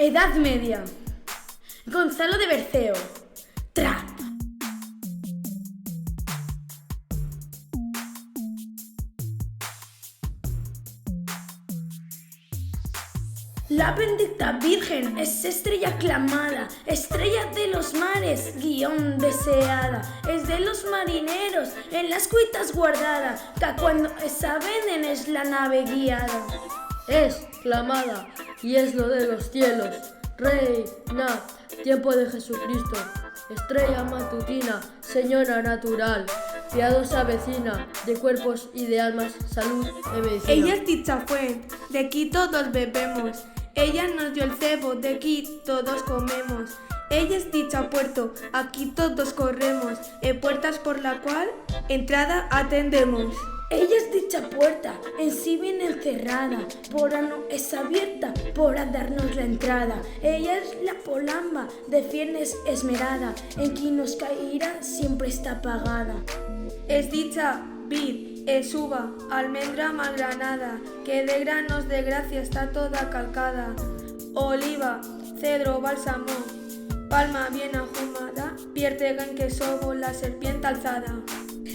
Edad Media. Gonzalo de Berceo. Trap. La bendita Virgen es estrella aclamada, estrella de los mares, guión deseada, es de los marineros en las cuitas guardada, que cuando esa venden es la nave guiada. Es clamada y es lo de los cielos, reina, tiempo de Jesucristo, estrella matutina, señora natural, piadosa vecina, de cuerpos y de almas, salud y medicina. Ella es dicha fuente, de aquí todos bebemos, ella nos dio el cebo, de aquí todos comemos. Ella es dicha puerto, aquí todos corremos, puertas por la cual entrada atendemos. Ella es dicha puerta, en sí viene encerrada, por no es abierta, por darnos la entrada. Ella es la polamba, de fiernes esmerada, en quien nos caerá siempre está pagada. Es dicha vid, es uva, almendra malgranada, que de granos de gracia está toda calcada. Oliva, cedro, bálsamo, palma bien ahumada, piértega en que sobo la serpiente alzada.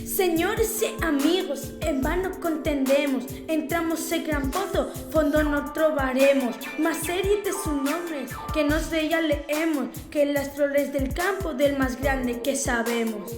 Señores y amigos, en vano contendemos, entramos en gran pozo, fondo no trobaremos, más serie de su nombre, que nos de ella leemos, que las flores del campo del más grande que sabemos.